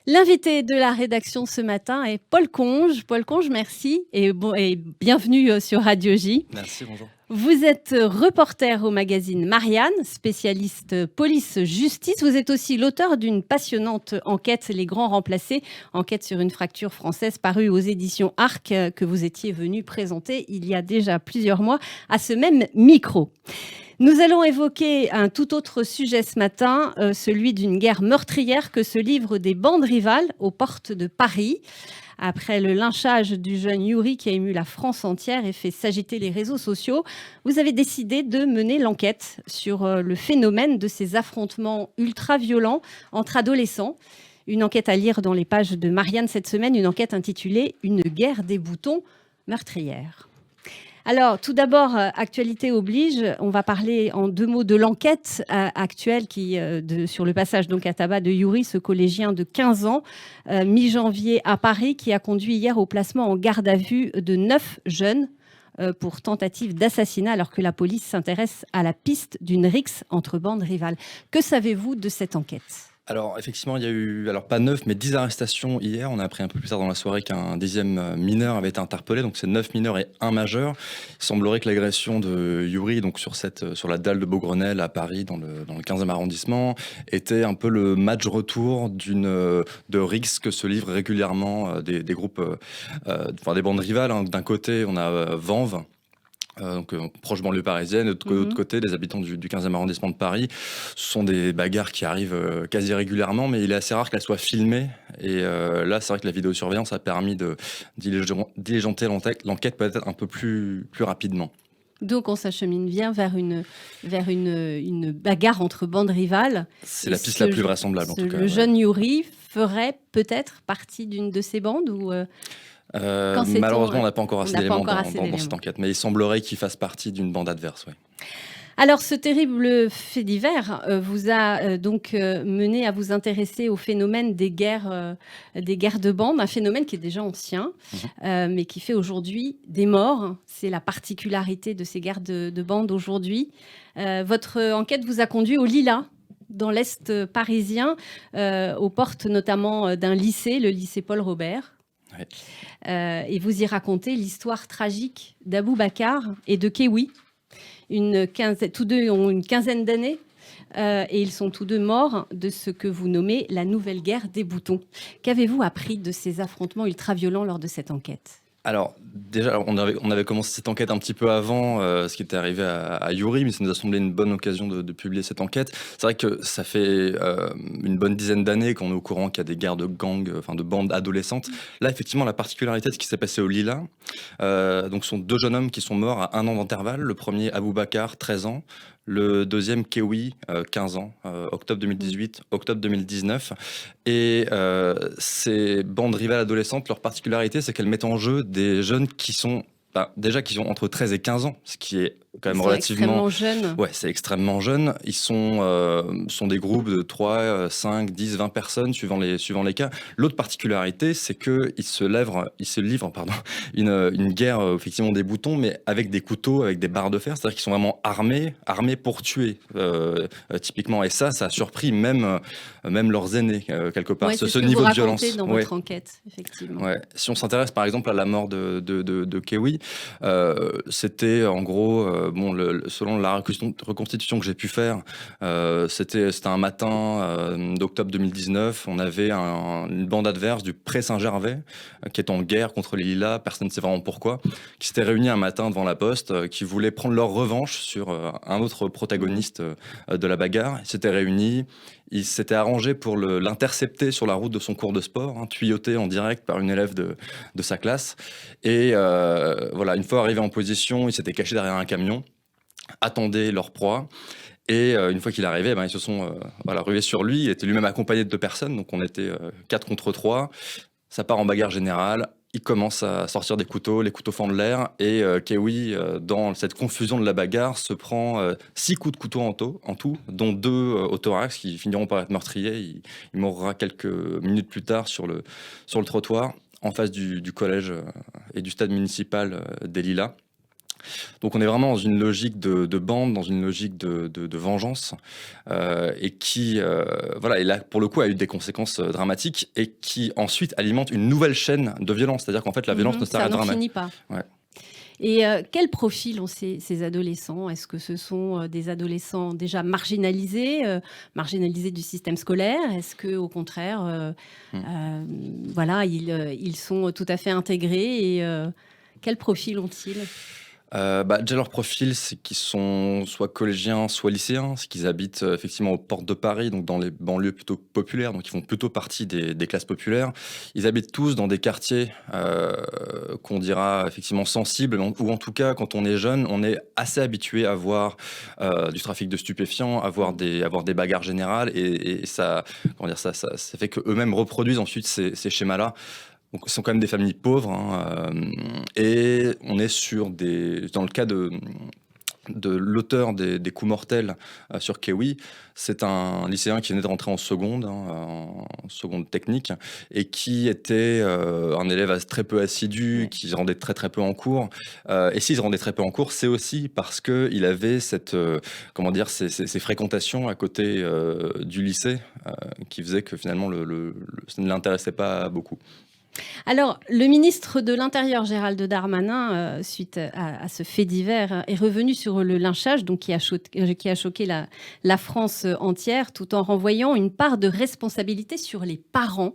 L'invité de la rédaction ce matin est Paul Conge. Paul Conge, merci et bienvenue sur Radio J. Merci, bonjour. Vous êtes reporter au magazine Marianne, spécialiste police-justice. Vous êtes aussi l'auteur d'une passionnante enquête, Les Grands Remplacés, enquête sur une fracture française parue aux éditions Arc, que vous étiez venu présenter il y a déjà plusieurs mois à ce même micro. Nous allons évoquer un tout autre sujet ce matin, celui d'une guerre meurtrière que se livrent des bandes rivales aux portes de Paris. Après le lynchage du jeune Yuri qui a ému la France entière et fait s'agiter les réseaux sociaux, vous avez décidé de mener l'enquête sur le phénomène de ces affrontements ultra-violents entre adolescents. Une enquête à lire dans les pages de Marianne cette semaine, une enquête intitulée « Une guerre des boutons meurtrière ». Alors, tout d'abord, actualité oblige, on va parler en deux mots de l'enquête actuelle sur le passage donc à tabac de Yuri, ce collégien de 15 ans, mi-janvier à Paris, qui a conduit hier au placement en garde à vue de 9 jeunes pour tentative d'assassinat, alors que la police s'intéresse à la piste d'une rixe entre bandes rivales. Que savez-vous de cette enquête ? Alors, effectivement, il y a eu, pas 9, mais 10 arrestations hier. On a appris un peu plus tard dans la soirée qu'un 10e mineur avait été interpellé. Donc, c'est 9 mineurs et 1 majeur. Il semblerait que l'agression de Yuri, donc sur la dalle de Beaugrenelle à Paris, dans le 15e arrondissement, était un peu le match retour de rixes que se livrent régulièrement des groupes, des bandes rivales. Hein. D'un côté, on a Vanves. Proche banlieue parisienne, de l'autre côté, les habitants du 15e arrondissement de Paris. Ce sont des bagarres qui arrivent quasi régulièrement, mais il est assez rare qu'elles soient filmées. Et là, c'est vrai que la vidéosurveillance a permis de diligenter l'enquête peut-être un peu plus rapidement. Donc on s'achemine bien vers une bagarre entre bandes rivales. C'est la piste la plus vraisemblable en tout cas. Le jeune Yuri ferait peut-être partie d'une de ces bandes ou malheureusement, on n'a pas encore assez d'éléments dans cette enquête, mais il semblerait qu'il fasse partie d'une bande adverse. Oui. Alors, ce terrible fait divers vous a donc mené à vous intéresser au phénomène des guerres de bandes, un phénomène qui est déjà ancien, mais qui fait aujourd'hui des morts. C'est la particularité de ces guerres de bandes aujourd'hui. Votre enquête vous a conduit au Lilas, dans l'Est parisien, aux portes notamment d'un lycée, le lycée Paul Robert. Oui. Et vous y racontez l'histoire tragique d'Abou Bakar et de Kéoui. Tous deux ont une quinzaine d'années et ils sont tous deux morts de ce que vous nommez la nouvelle guerre des boutons. Qu'avez-vous appris de ces affrontements ultra-violents lors de cette enquête ? Alors, déjà, on avait commencé cette enquête un petit peu avant ce qui était arrivé à Yuri, mais ça nous a semblé une bonne occasion de publier cette enquête. C'est vrai que ça fait une bonne dizaine d'années qu'on est au courant qu'il y a des guerres de gangs, de bandes adolescentes. Là, effectivement, la particularité de ce qui s'est passé au Lilas, donc, ce sont 2 jeunes hommes qui sont morts à 1 an d'intervalle. Le premier, Abou Bakar, 13 ans. Le deuxième, Kéoui, 15 ans, octobre 2018, octobre 2019. Et ces bandes rivales adolescentes, leur particularité, c'est qu'elles mettent en jeu des jeunes qui sont qui ont entre 13 et 15 ans, ce qui est quand même relativement... extrêmement jeune. Ouais, c'est extrêmement jeune. Ils sont des groupes de 3, 5, 10, 20 personnes, suivant les cas. L'autre particularité, c'est qu'ils se livrent une guerre, effectivement, des boutons, mais avec des couteaux, avec des barres de fer. C'est-à-dire qu'ils sont vraiment armés pour tuer, typiquement. Et ça a surpris même leurs aînés, quelque part. Ouais, ce niveau de violence. C'est dans votre enquête, effectivement. Ouais. Si on s'intéresse, par exemple, à la mort de Kéoui, c'était en gros... selon la reconstitution que j'ai pu faire, c'était un matin d'octobre 2019. On avait une bande adverse du Pré Saint-Gervais qui est en guerre contre les Lilas, personne ne sait vraiment pourquoi, qui s'était réunis un matin devant la poste, qui voulaient prendre leur revanche sur un autre protagoniste de la bagarre. Ils s'étaient réunis, ils s'étaient arrangés pour l'intercepter sur la route de son cours de sport, tuyauté en direct par une élève de sa classe. Et une fois arrivés en position, ils s'étaient cachés derrière un camion, attendaient leur proie. Et une fois qu'il arrivait, ils se sont rués sur lui. Il était lui-même accompagné de 2 personnes, donc on était 4 contre 3. Ça part en bagarre générale. Il commence à sortir des couteaux, les couteaux fendent l'air. Et Kéoui, dans cette confusion de la bagarre, se prend 6 coups de couteau en tout, dont 2 au thorax qui finiront par être meurtriers. Il mourra quelques minutes plus tard sur le trottoir, en face du collège et du stade municipal des Lilas. Donc on est vraiment dans une logique de bande, dans une logique de vengeance, et qui, voilà, et là pour le coup a eu des conséquences dramatiques et qui ensuite alimente une nouvelle chaîne de violence. C'est-à-dire qu'en fait la violence ne Ça s'arrêtera n'en jamais. finit pas. Ouais. Et quel profil ont ces adolescents? Est-ce que ce sont des adolescents déjà marginalisés du système scolaire? Est-ce que, au contraire, voilà, ils sont tout à fait intégrés? Et quel profil ont-ils? Déjà leur profil, c'est qu'ils sont soit collégiens, soit lycéens, c'est qu'ils habitent effectivement aux portes de Paris, donc dans les banlieues plutôt populaires, donc ils font plutôt partie des classes populaires. Ils habitent tous dans des quartiers qu'on dira effectivement sensibles, ou en tout cas quand on est jeune, on est assez habitué à voir du trafic de stupéfiants, à voir des bagarres générales, et ça, comment dire, ça fait qu'eux-mêmes reproduisent ensuite ces schémas-là. Donc, ce sont quand même des familles pauvres, hein, et on est dans le cas de l'auteur des coups mortels sur Kewi, c'est un lycéen qui venait de rentrer en seconde, en seconde technique, et qui était un élève très peu assidu, qui se rendait très très peu en cours. Et s'il se rendait très peu en cours, c'est aussi parce qu'il avait comment dire, ces fréquentations à côté du lycée, qui faisait que finalement ça ne l'intéressait pas beaucoup. Alors, le ministre de l'Intérieur, Gérald Darmanin, suite à ce fait divers, est revenu sur le lynchage, donc qui a choqué la France entière, tout en renvoyant une part de responsabilité sur les parents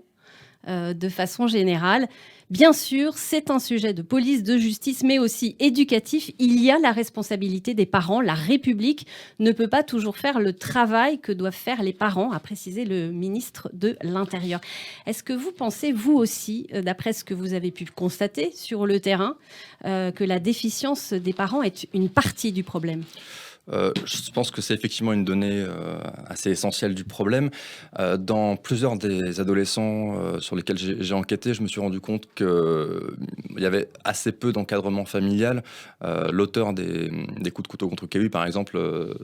de façon générale. Bien sûr, c'est un sujet de police, de justice, mais aussi éducatif. Il y a la responsabilité des parents. La République ne peut pas toujours faire le travail que doivent faire les parents, a précisé le ministre de l'Intérieur. Est-ce que vous pensez, vous aussi, d'après ce que vous avez pu constater sur le terrain, que la déficience des parents est une partie du problème ? Je pense que c'est effectivement une donnée assez essentielle du problème. Dans plusieurs des adolescents sur lesquels j'ai enquêté, je me suis rendu compte qu'il y avait assez peu d'encadrement familial. L'auteur des coups de couteau contre Kewi, par exemple,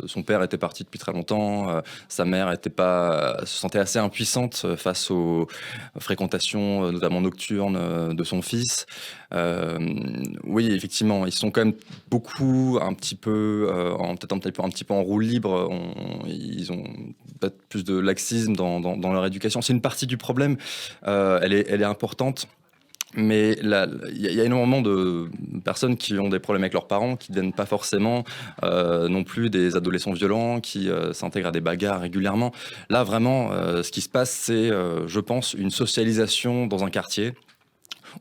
son père était parti depuis très longtemps, sa mère se sentait assez impuissante face aux fréquentations, notamment nocturnes, de son fils. Oui, effectivement, ils sont quand même beaucoup un petit peu peut-être un petit peu en roue libre. Ils ont peut-être plus de laxisme dans leur éducation. C'est une partie du problème. Elle est importante. Mais il y a énormément de personnes qui ont des problèmes avec leurs parents, qui ne deviennent pas forcément non plus des adolescents violents, qui s'intègrent à des bagarres régulièrement. Là, vraiment, ce qui se passe, c'est, je pense, une socialisation dans un quartier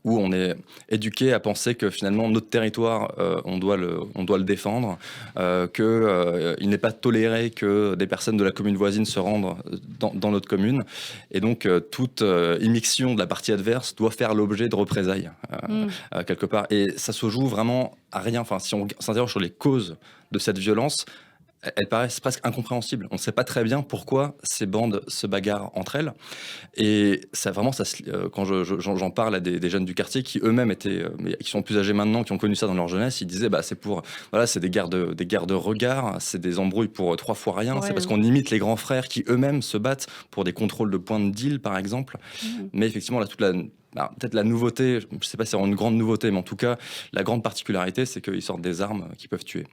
où on est éduqué à penser que finalement notre territoire, on doit le défendre, qu'il n'est pas toléré que des personnes de la commune voisine se rendent dans notre commune. Et donc toute immixtion de la partie adverse doit faire l'objet de représailles, quelque part. Et ça se joue vraiment à rien. Enfin, si on s'interroge sur les causes de cette violence, elles paraissent presque incompréhensibles. On ne sait pas très bien pourquoi ces bandes se bagarrent entre elles. Et ça, vraiment, quand j'en parle à des jeunes du quartier qui eux-mêmes qui sont plus âgés maintenant, qui ont connu ça dans leur jeunesse, ils disaient c'est des guerres de regards, c'est des embrouilles pour 3 fois rien. Ouais, c'est parce qu'on imite les grands frères qui eux-mêmes se battent pour des contrôles de points de deal, par exemple. Mais effectivement, là, peut-être la nouveauté, je ne sais pas si c'est une grande nouveauté, mais en tout cas, la grande particularité, c'est qu'ils sortent des armes qui peuvent tuer.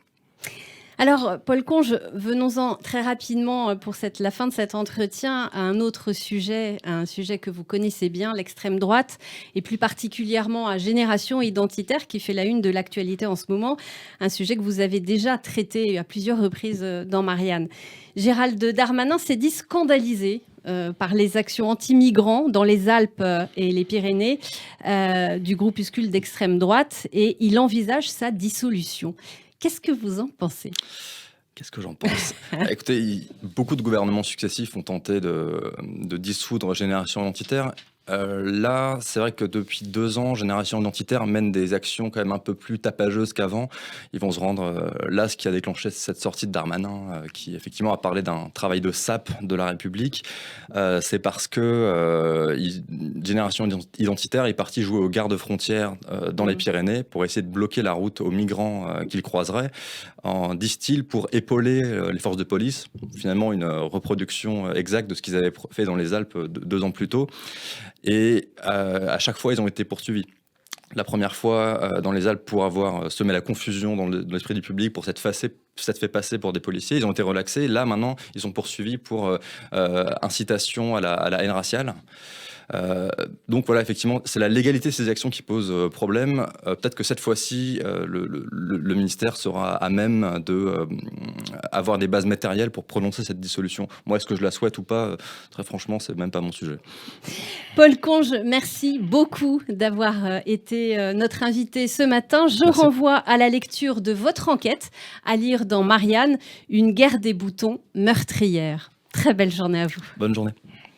Alors, Paul Conge, venons-en très rapidement pour la fin de cet entretien à un autre sujet, un sujet que vous connaissez bien, l'extrême droite, et plus particulièrement à Génération Identitaire, qui fait la une de l'actualité en ce moment, un sujet que vous avez déjà traité à plusieurs reprises dans Marianne. Gérald Darmanin s'est dit scandalisé par les actions anti-migrants dans les Alpes et les Pyrénées du groupuscule d'extrême droite, et il envisage sa dissolution. Qu'est-ce que vous en pensez ? Qu'est-ce que j'en pense ? Écoutez, beaucoup de gouvernements successifs ont tenté de dissoudre Génération Identitaire. Là, c'est vrai que depuis 2 ans, Génération Identitaire mène des actions quand même un peu plus tapageuses qu'avant. Ils vont se rendre là, ce qui a déclenché cette sortie de Darmanin, qui effectivement a parlé d'un travail de sape de la République. C'est parce que Génération Identitaire est parti jouer aux gardes-frontières dans les Pyrénées pour essayer de bloquer la route aux migrants qu'ils croiseraient, disent-ils, pour épauler les forces de police. Finalement, une reproduction exacte de ce qu'ils avaient fait dans les Alpes 2 ans plus tôt. Et à chaque fois, ils ont été poursuivis. la première fois dans les Alpes pour avoir semé la confusion dans l'esprit du public, pour s'être fait passer pour des policiers. Ils ont été relaxés. Là, maintenant, ils sont poursuivis pour incitation à la haine raciale. Donc voilà, effectivement, c'est la légalité de ces actions qui pose problème. Peut-être que cette fois-ci, le ministère sera à même de avoir des bases matérielles pour prononcer cette dissolution. Moi, est-ce que je la souhaite ou pas? Très franchement, c'est même pas mon sujet. Paul Conge, merci beaucoup d'avoir été notre invité ce matin. Je Merci. renvoie à la lecture de votre enquête, à lire dans Marianne, Une guerre des boutons meurtrière. Très belle journée à vous. Bonne journée.